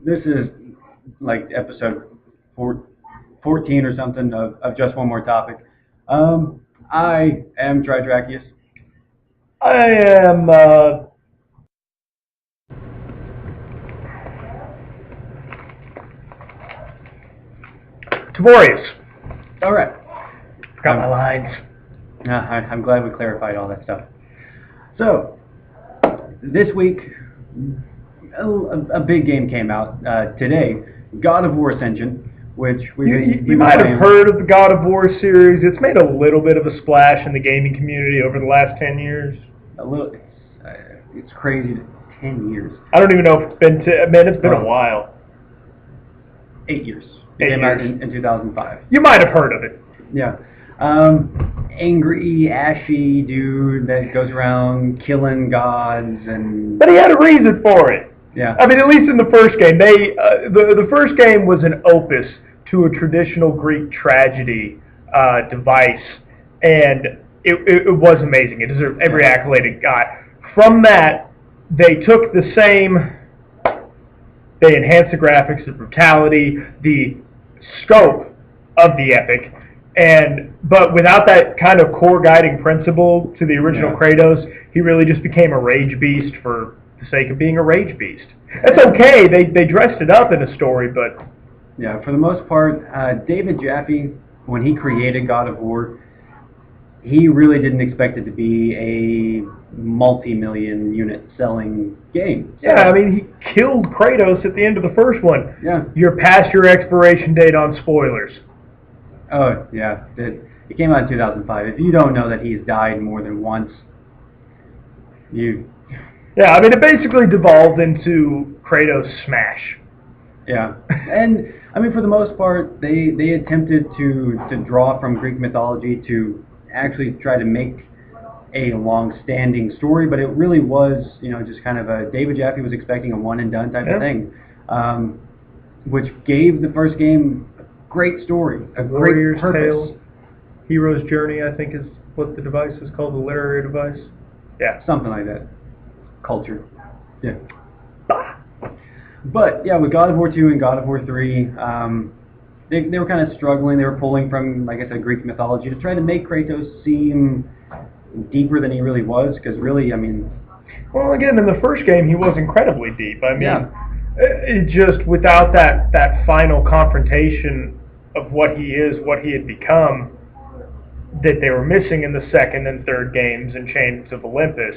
This is like episode 14 or something of Just One More Topic. I am Tridrachius. I am Tavorius. All right. Forgot my lines. I'm glad we clarified all that stuff. So, this week, a big game came out today, God of War Ascension, which you might have heard of the God of War series. It's made a little bit of a splash in the gaming community over the last 10 years. A little. It's crazy. 10 years. I don't even know if it's been. It's been a while. 8 years. It came out in 2005. You might have heard of it. Yeah. Angry, ashy dude that goes around killing gods and. But he had a reason for it. Yeah. I mean, at least in the first game, the first game was an opus to a traditional Greek tragedy device, and it was amazing. It deserved every accolade it got. From that, they took the same. They enhanced the graphics, the brutality, the scope of the epic, but without that kind of core guiding principle to the original Kratos, he really just became a rage beast for the sake of being a rage beast. That's okay. They dressed it up in a story, but yeah, for the most part, David Jaffe, when he created God of War, he really didn't expect it to be a multi-million unit selling game. So, yeah, I mean, he killed Kratos at the end of the first one. Yeah. You're past your expiration date on spoilers. Oh, yeah. It came out in 2005. If you don't know that he's died more than once, you... Yeah, I mean, it basically devolved into Kratos Smash. Yeah. And, I mean, for the most part, they attempted to draw from Greek mythology to actually try to make a long-standing story, but it really was, just kind of a David Jaffe was expecting a one-and-done type of thing, which gave the first game a great story, a Warrior's great purpose. Tale, Hero's Journey, I think is what the device is called, the literary device. Yeah, something like that. Culture. Yeah. But yeah, with God of War 2 and God of War 3, they were kind of struggling. They were pulling from, like I said, Greek mythology to try to make Kratos seem deeper than he really was, because really, I mean... Well, again, in the first game, he was incredibly deep. I mean, it just, without that final confrontation of what he is, what he had become, that they were missing in the second and third games in Chains of Olympus,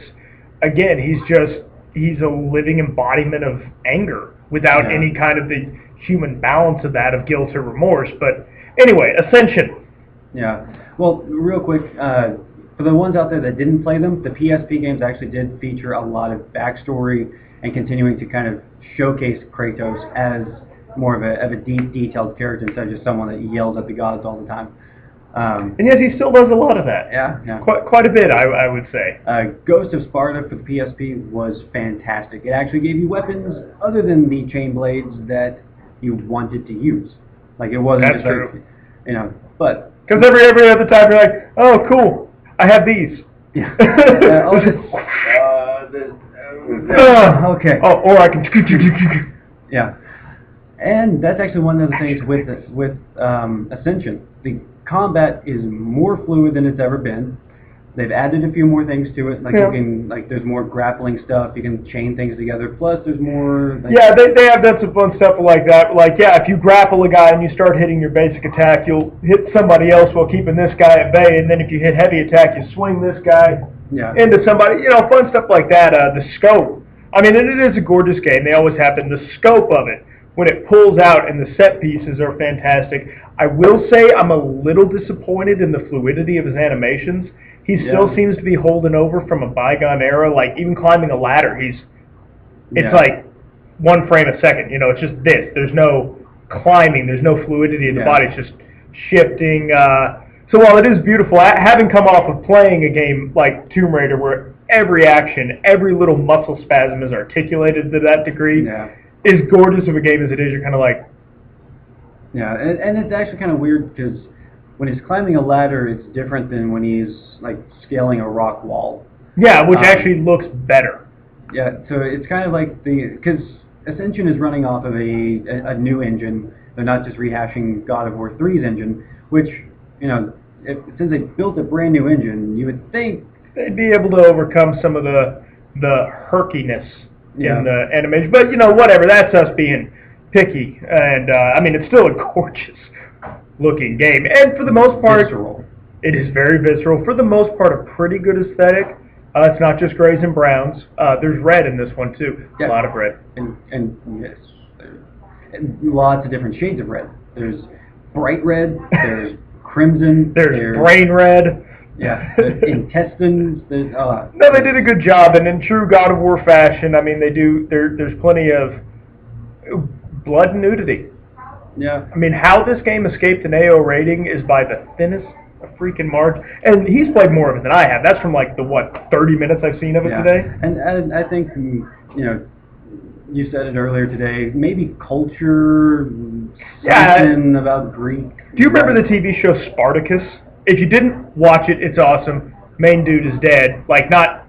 again, he's a living embodiment of anger without any kind of the human balance of that, of guilt or remorse. But anyway, Ascension. Yeah. Well, real quick, for the ones out there that didn't play them, the PSP games actually did feature a lot of backstory and continuing to kind of showcase Kratos as more of a deep, detailed character instead of just someone that yells at the gods all the time. And yes, he still does a lot of that. Yeah. Quite a bit, I would say. Ghost of Sparta for the PSP was fantastic. It actually gave you weapons other than the chain blades that you wanted to use. Like, it wasn't That's just true. like, but... Because every other time you're like, oh, cool, I have these. Yeah. Okay. Oh, or I can... Yeah. And that's actually one of the things with Ascension. The combat is more fluid than it's ever been. They've added a few more things to it. Like you can, there's more grappling stuff. You can chain things together. Plus, there's more. They have done some fun stuff like that. Like, if you grapple a guy and you start hitting your basic attack, you'll hit somebody else while keeping this guy at bay. And then if you hit heavy attack, you swing this guy into somebody. Fun stuff like that. The scope. I mean, it is a gorgeous game. They always have been. The scope of it, when it pulls out, and the set pieces are fantastic. I will say I'm a little disappointed in the fluidity of his animations. He still seems to be holding over from a bygone era. Like, even climbing a ladder, it's like 1 frame a second. It's just this. There's no climbing. There's no fluidity in the body. It's just shifting. So while it is beautiful, having come off of playing a game like Tomb Raider, where every action, every little muscle spasm is articulated to that degree, as gorgeous of a game as it is, you're kind of like... Yeah, and it's actually kind of weird, because when he's climbing a ladder, it's different than when he's, like, scaling a rock wall. Yeah, which actually looks better. Yeah, so it's kind of like because Ascension is running off of a new engine. They're not just rehashing God of War 3's engine, which, since they built a brand new engine, you would think they'd be able to overcome some of the herkiness in the animation. But, whatever, that's us being picky. And, it's still a gorgeous looking game. And for the most part, visceral. It is very visceral. For the most part, a pretty good aesthetic. It's not just grays and browns. There's red in this one, too. Yeah. A lot of red. And yes, and lots of different shades of red. There's bright red, there's crimson. There's brain red. Yeah, intestines. No, they did a good job, and in true God of War fashion, they do. There's plenty of blood and nudity. Yeah. How this game escaped an AO rating is by the thinnest of freaking margin. And he's played more of it than I have. That's from the 30 minutes I've seen of it today. And I think you said it earlier today. Maybe culture, something about Greek. Do you remember the TV show Spartacus? If you didn't watch it, it's awesome. Main dude is dead. Not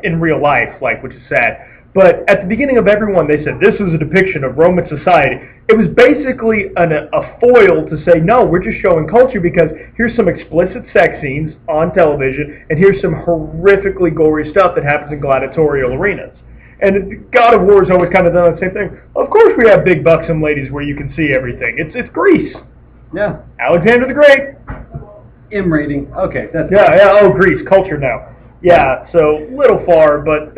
in real life, which is sad. But at the beginning of every one, they said, this is a depiction of Roman society. It was basically a foil to say, no, we're just showing culture because here's some explicit sex scenes on television, and here's some horrifically gory stuff that happens in gladiatorial arenas. And God of War has always kind of done the same thing. Of course we have big buxom ladies where you can see everything. It's Greece. Yeah. Alexander the Great. M rating. Okay. That's Oh, Greece. Culture now. Yeah, so little far, but...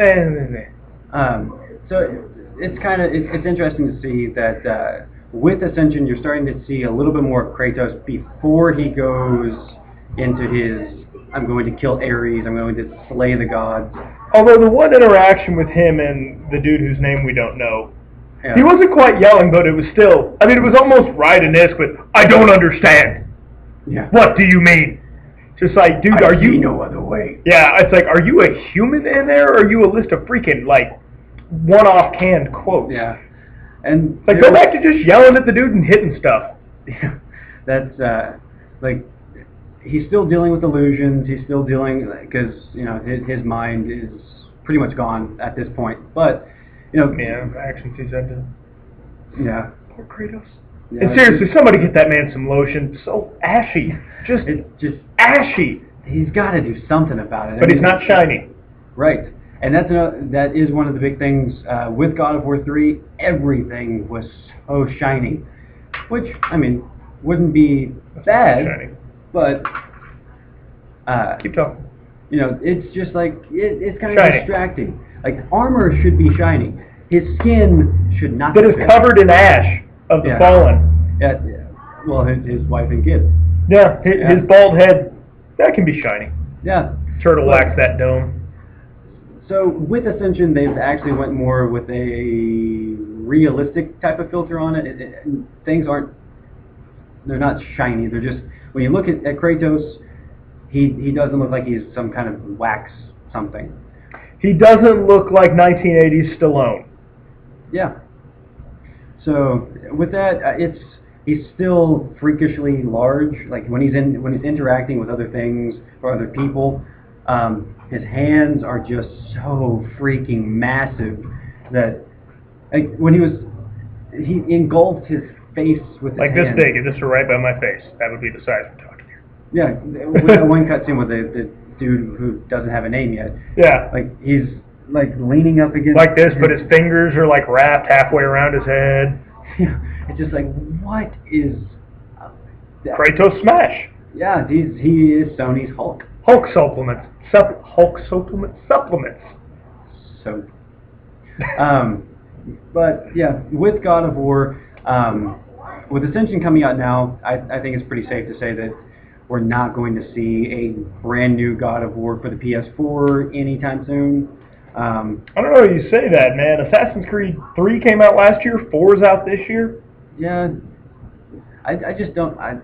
So it's interesting to see that with Ascension, you're starting to see a little bit more of Kratos before he goes into his, I'm going to kill Ares, I'm going to slay the gods. Although the one interaction with him and the dude whose name we don't know, he wasn't quite yelling, but it was still, it was almost Raiden-esque, but I don't understand. Yeah. What do you mean? Just dude, are you no other way? Yeah, it's are you a human in there, or are you a list of freaking, one-off canned quotes? Yeah. And go back to just yelling at the dude and hitting stuff. Yeah. That's, he's still dealing with illusions, he's still dealing, because, his mind is pretty much gone at this point. But, Yeah, action scenes ended. Yeah. Poor Kratos. Yeah, and seriously, somebody get that man some lotion. So ashy. Just ashy. He's got to do something about it. But he's not shiny. Right. And that is one of the big things with God of War 3. Everything was so shiny. Which, wouldn't be bad. Shiny. But... keep talking. It's just it's kind of distracting. Armor should be shiny. His skin should not be shiny. That is covered in ash of the fallen. Yeah. Well, his wife and kids. Yeah, his bald head, that can be shiny. Yeah. Turtle lacks that dome. So with Ascension, they've actually went more with a realistic type of filter on it. Things they're not shiny. They're just, when you look at Kratos, he doesn't look like he's some kind of wax something. He doesn't look like 1980s Stallone. Yeah. So with that, he's still freakishly large. When he's interacting with other things or other people, his hands are just so freaking massive that when he engulfed his face with his hands. This big. If this were right by my face, that would be the size we're talking here. Yeah, with that one cutscene with the dude who doesn't have a name yet. Yeah. He's leaning up against like this, but his fingers are wrapped halfway around his head. Yeah, it's just what is Kratos Smash? Yeah, he is Sony's Hulk. Hulk supplements. Hulk supplements. So, but yeah, with God of War, with Ascension coming out now, I think it's pretty safe to say that we're not going to see a brand new God of War for the PS4 anytime soon. I don't know how you say that, man. Assassin's Creed 3 came out last year. 4's out this year. Yeah, I just don't. I'm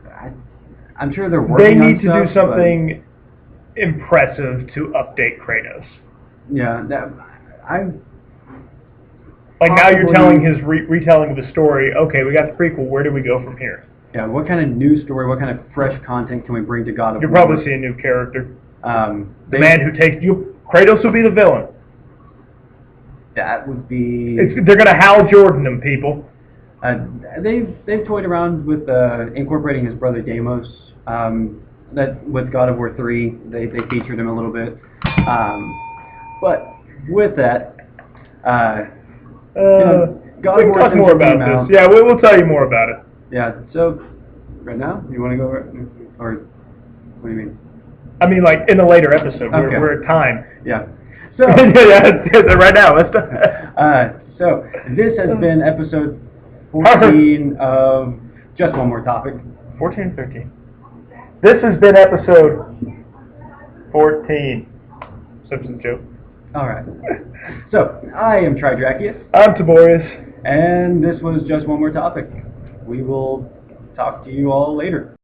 sure they're working on They need stuff, to do something impressive to update Kratos. Yeah, now you're telling his retelling of the story. Okay, we got the prequel. Where do we go from here? Yeah, what kind of new story, what kind of fresh content can we bring to God of War? You'll probably see a new character. The man who takes you. Kratos will be the villain. That would be... They're going to Hal Jordan them, people. They've toyed around with incorporating his brother Deimos. That with God of War 3, they featured him a little bit. But with that, God we of can War talk more about this. Yeah, we'll tell you more about it. Yeah. So, right now, you want to go, or what do you mean? I mean, like in a later episode. Okay. We're at time. Yeah. So right now, let's start. So this has been episode 14 of Just One More Topic. 14 and 13. This has been episode 14. Simpsons joke. All right. So I am Tridrachius. I'm Tiborius. And this was Just One More Topic. We will talk to you all later.